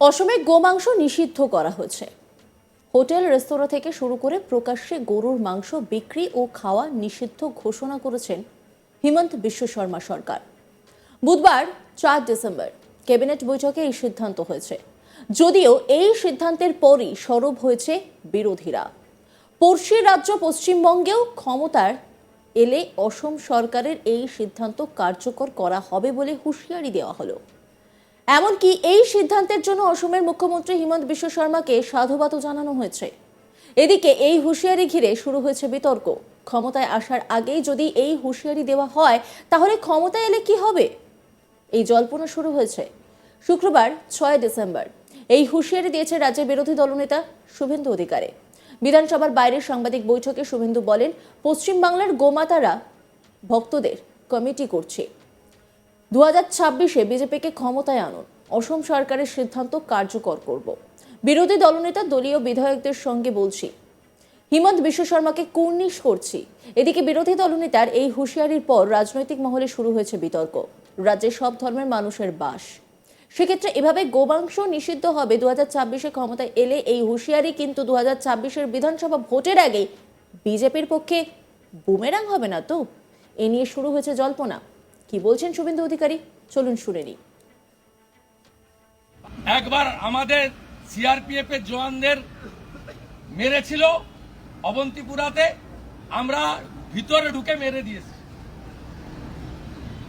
অসমে গোমাংস নিষিদ্ধ করা হয়েছে। হোটেল রেস্তোরাঁ থেকে শুরু করে প্রকাশ্যে গরুর মাংস বিক্রি ও খাওয়া নিষিদ্ধ ঘোষণা করেছেন হিমন্ত বিশ্ব শর্মা সরকার। বুধবার 4 ডিসেম্বর ক্যাবিনেট বৈঠকে এই সিদ্ধান্ত হয়েছে। যদিও এই সিদ্ধান্তের পরই সরব হয়েছে বিরোধীরা। পড়শি রাজ্য পশ্চিমবঙ্গেও ক্ষমতার এলে অসম সরকারের এই সিদ্ধান্ত কার্যকর করা হবে বলে হুঁশিয়ারি দেওয়া হলো। এমনকি এই সিদ্ধান্তের জন্য অসমের মুখ্যমন্ত্রী হিমন্ত বিশ্ব শর্মাকে সাধুবাদও জানানো হয়েছে। এদিকে এই হুঁশিয়ারি ঘিরে শুরু হয়েছে বিতর্ক। ক্ষমতায় আসার আগেই যদি এই হুঁশিয়ারি দেওয়া হয়, তাহলে ক্ষমতায় এলে কি হবে? এই জল্পনা শুরু হয়েছে। শুক্রবার 6 ডিসেম্বর এই হুঁশিয়ারি দিয়েছে রাজ্যের বিরোধী দলনেতা শুভেন্দু অধিকারী। বিধানসভার বাইরের সাংবাদিক বৈঠকে শুভেন্দু বলেন, পশ্চিমবাংলার গোমাতারা ভক্তদের কমিটি করছে। 2026-এ বিজেপিকে ক্ষমতায় আনুন, অসম সরকারের সিদ্ধান্ত কার্যকর করব। বিরোধী দলনেতা দলীয় বিধায়কদের সঙ্গে বলছি, হিমন্ত বিশ্ব শর্মাকে কুর্নিশ করছি। এদিকে বিরোধী দলনেতার এই হুঁশিয়ারির পর রাজনৈতিক মহলে শুরু হয়েছে বিতর্ক। রাজ্যে সব ধর্মের মানুষের বাস, সেক্ষেত্রে এভাবে গোমাংস নিষিদ্ধ হবে 2026-এ ক্ষমতায় এলে এই হুঁশিয়ারি কিন্তু 2026-এর বিধানসভা ভোটের আগে বিজেপির পক্ষে বুমেরাং হবে না তো? এ নিয়ে শুরু হয়েছে জল্পনা। কি বলছেন শুভেন্দু অধিকারী, চলুন শুনে নিই। একবার আমাদের সিআরপিএফ এর জওয়ানদের মেরেছিল অবন্তিপুরাতে, আমরা ভিতরে ঢুকে মেরে দিয়েছি।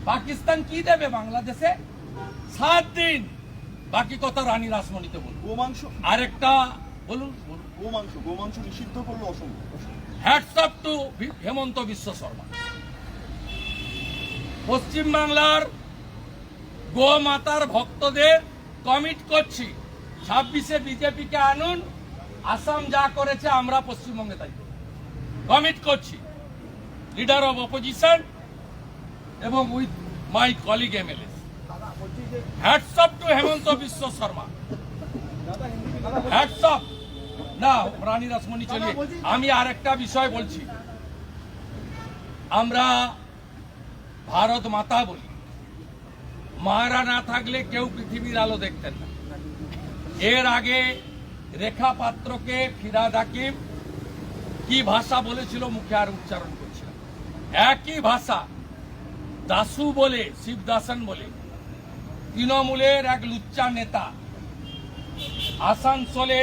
পাকিস্তান কি দেবে বাংলাদেশে? 7 দিন। বাকি কথা রানী রাসমণিতে বলুন। গোমাংস আরেকটা বলুন। গোমাংস নিষিদ্ধ করলো অসম। Hats off to Himanta Biswa Sharma. পশ্চিমবাংলার গোমাতার ভক্তদের কমিট করছি, 26-এ বিজেপিকে আনুন, আসাম যা করেছে আমরা পশ্চিমবঙ্গে তাই কমিট করছি। লিডার অব অপোজিশন এবং with my colleague MLA. Hats off to Himanta Biswa Sarma. Hats off না রানী রাসমণি চলিয়ে। আমি আরেকটা বিষয় বলছি, আমরা ভারত মাতা বলি, মারা না থাকলে কেউ পৃথিবীর আলো দেখতেন না। এর আগে রেখা পাত্রকে ফিরাদ হাকিম কি ভাষা বলেছিল, মুখে আর উচ্চারণ করছিল একই ভাষা। দাসু বলে, শিবদাসন বলে, তৃণমূলের এক লুচ্চা নেতা আসানসোলে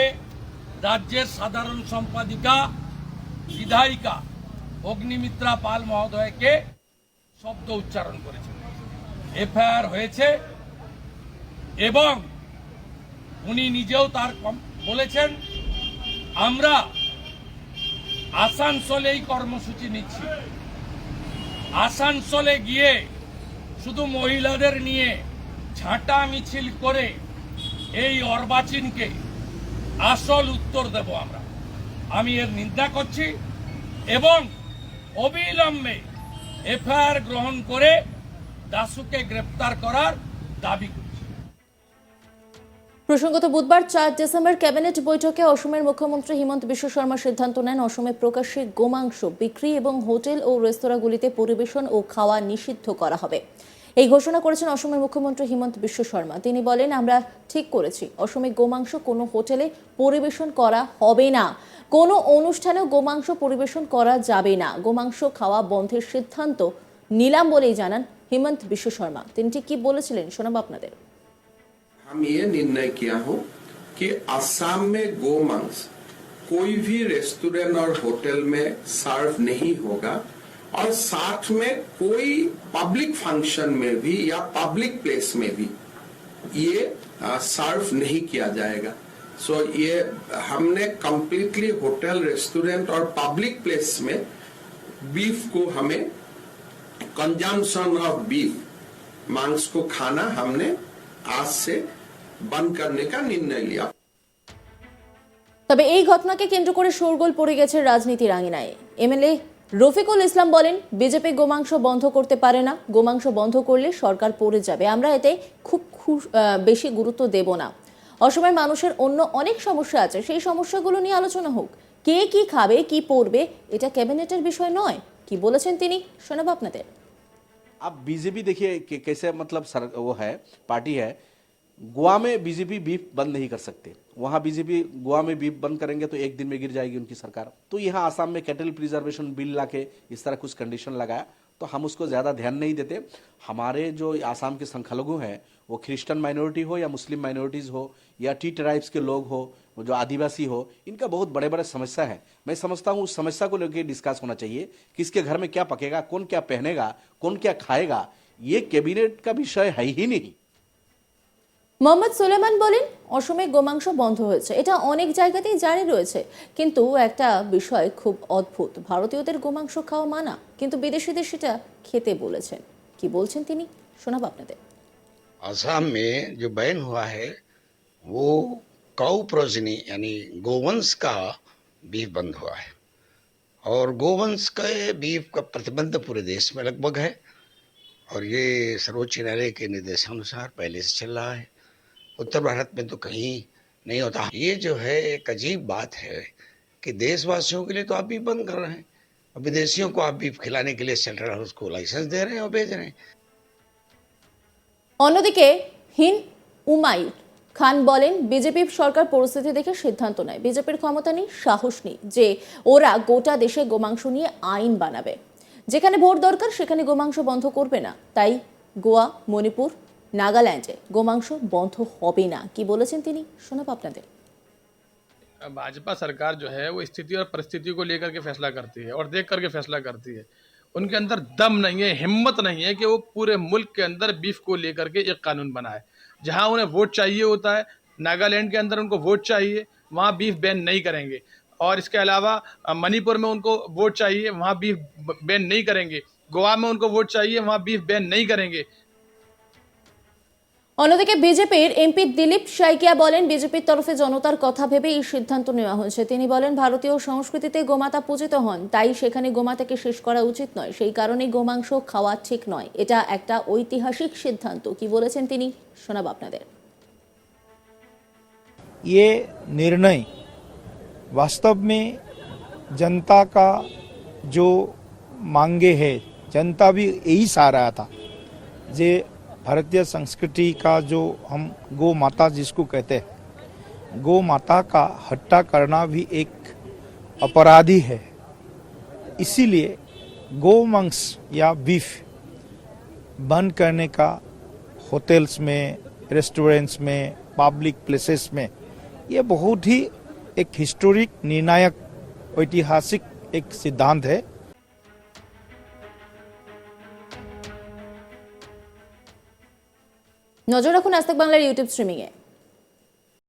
রাজ্যের সাধারণ সম্পাদিকা বিধায়িকা অগ্নিমিত্রা পাল মহোদয়কে শব্দ উচ্চারণ করেছে। এফআইআর হয়েছে এবং উনি নিজেও তার বলেছেন, আমরা আসানসোলেই কর্মসূচি নিচ্ছি। আসানসোলে গিয়ে শুধু মহিলাদের নিয়ে ঝাঁটা মিছিল করে এই অর্বাচীনকে আসল উত্তর দেব আমরা। আমি এর নিন্দা করছি এবং অবিলম্বে এফআইআর গ্রহণ করে দাসুকে গ্রেপ্তার করার দাবি করছি। প্রসঙ্গত বুধবার 4 ডিসেম্বর ক্যাবিনেট বৈঠকে অসমের মুখ্যমন্ত্রী হিমন্ত বিশ্ব শর্মা সিদ্ধান্ত নেন, অসমে প্রকাশ্যে গোমাংস বিক্রি এবং হোটেল ও রেস্তোরাঁগুলিতে পরিবেশন ও খাওয়া নিষিদ্ধ করা হবে। এই ঘোষণা করেছেন অসমের মুখ্যমন্ত্রী হিমন্ত বিশ্ব শর্মা। তিনি বলেন, আমরা ঠিক করেছি, অসমে গোমাংস কোনো হোটেলে পরিবেশন করা হবে না, কোনো অনুষ্ঠানেও গোমাংস পরিবেশন করা যাবে না। গোমাংস খাওয়া বন্ধের সিদ্ধান্ত নিলাম বলেই জানান হিমন্ত বিশ্ব শর্মা। তিনি ঠিক কি বলেছিলেন শোনাবো আপনাদের। हम ये निर्णय किया हूँ कि असम में गोमांस कोई भी रेस्टोरेंट और होटल में सर्व नहीं होगा और साथ में कोई पब्लिक फंक्शन में भी या पब्लिक प्लेस में भी ये सर्व नहीं किया जाएगा। सो ये हमने कंप्लीटली होटल, रेस्टोरेंट और पब्लिक प्लेस में बीफ को हमें कंजम्पशन ऑफ बीफ, मांस को खाना हमने आज से बंद करने का निर्णय लिया। তবে এই ঘটনাকে কেন্দ্র করে শোরগোল পড়ে গেছে রাজনীতির আঙিনায়। এমএলএ রফিকুল ইসলাম বলেন, বিজেপি গোমাংস বন্ধ করতে পারে না, গোমাংস বন্ধ করলে সরকার পড়ে যাবে, আমরা এতে খুব বেশি গুরুত্ব দেব না। অসমের মানুষের অন্য অনেক সমস্যা আছে, সেই সমস্যাগুলো নিয়ে আলোচনা হোক। কে কি খাবে, কি পড়বে, এটা ক্যাবিনেটের বিষয় নয়। কি বলেছেন তিনি শোনাবো আপনাদের। अब बीजेपी देखिए कैसे मतलब वो है, पार्टी है गोवा में बीजेपी बीफ बंद नहीं कर सकते। वहां बीजेपी गोवा में बीफ बंद करेंगे तो एक दिन में गिर जाएगी उनकी सरकार। तो यहाँ आसाम में कैटल प्रिजर्वेशन बिल लाके इस तरह कुछ कंडीशन लगाया, तो हम उसको ज़्यादा ध्यान नहीं देते। हमारे जो आसाम के संख्यालघु हैं, वो क्रिश्चियन माइनॉरिटी हो या मुस्लिम माइनॉरिटीज़ हो या टी ट्राइब्स के लोग हो, जो आदिवासी हो, इनका बहुत बड़े बड़े समस्या है। मैं समझता हूँ उस समस्या को लेकर डिस्कस होना चाहिए, किसके घर में क्या पकेगा, कौन क्या पहनेगा, कौन क्या खाएगा, ये कैबिनेट का विषय है ही नहीं। মোহাম্মদ সুলেমান বলেন, অসমে গোমাংস বন্ধ হয়েছে, এটা অনেক জায়গাতেই জারি রয়েছে, কিন্তু একটা বিষয় খুব অদ্ভুত, ভারতীয়দের গোমাংস খাওয়া মানা, কিন্তু বিদেশিদের সেটা খেতে বলেছেন। কি বলছেন তিনি, শোনাবো আপনাদের। असम में जो बैन हुआ है वो काउ प्रोजनी यानी गोवंश का बीफ बंद हुआ है, और गोवंश के बीफ का प्रतिबंध पूरे देश में लगभग है, और ये सर्वोच्च न्यायालय के निर्देशानुसार पहले से चल रहा है। उत्तर भारत में तो कहीं नहीं होता। ये जो है एक अजीब बात है कि देशवासियों के लिए तो आप बीफ बंद कर रहे हैं, और विदेशियों को आप बीफ खिलाने के लिए सेंट्रल हाउस को लाइसेंस दे रहे हैं और भेज रहे हैं। অন্যদিকে হিন উমাইর খান বলেন, বিজেপি সরকার পরিস্থিতি দেখে সিদ্ধান্ত নেয়, বিজেপির ক্ষমতা নেই, সাহস নেই যে ওরা গোটা দেশে গোমাংস নিয়ে আইন বানাবে। যেখানে ভোট দরকার সেখানে গোমাংস বন্ধ করবে না, তাই গোয়া, মণিপুর, নাগাল্যান্ডে গোমাংস বন্ধ হবে না। কি বলেছেন তিনি, শোনাবো আপনাদের। भाजपा सरकार जो है वो स्थिति और परिस्थिति को लेकर के फैसला करती है और देख करके फैसला करती है। उनके अंदर दम नहीं है, हिम्मत नहीं है कि वो पूरे मुल्क के अंदर बीफ को लेकर के एक कानून बनाए। जहां उन्हें वोट चाहिए होता है, नागालैंड के अंदर उनको वोट चाहिए, वहां बीफ बैन नहीं करेंगे, और इसके अलावा मणिपुर में उनको वोट चाहिए, वहां बीफ बैन नहीं करेंगे, गोवा में उनको वोट चाहिए, वहां बीफ बैन नहीं करेंगे। অন্যদিকে বিজেপির এমপি দিলীপ সাইকিয়া বলেন, বিজেপির তরফে জনতার কথা ভেবে এই সিদ্ধান্ত নেওয়া হয়েছে। তিনি বলেন, ভারতীয় সংস্কৃতিতে গোমাতা পূজিত হন, তাই সেখানে গোমাতাকে শেষ করা উচিত নয়, সেই কারণে গোমাংস খাওয়া ঠিক নয়, এটা একটা ঐতিহাসিক সিদ্ধান্ত। কি বলেছেন তিনি, শোনাবো আপনাদের। ये निर्णय वास्तव में जनता का जो मांगे है, जनता भी यही चाह रहा था, जे भारतीय संस्कृति का जो हम गौ माता जिसको कहते हैं, गौ माता का हत्या करना भी एक अपराधी है। इसीलिए गौ मांस या बीफ बंद करने का होटल्स में, रेस्टोरेंट्स में, पब्लिक प्लेसेस में, ये बहुत ही एक हिस्टोरिक, निर्णायक, ऐतिहासिक एक सिद्धांत है। নজর রাখুন আজ তাক বাংলার ইউটিউব স্ট্রিমিংয়ে।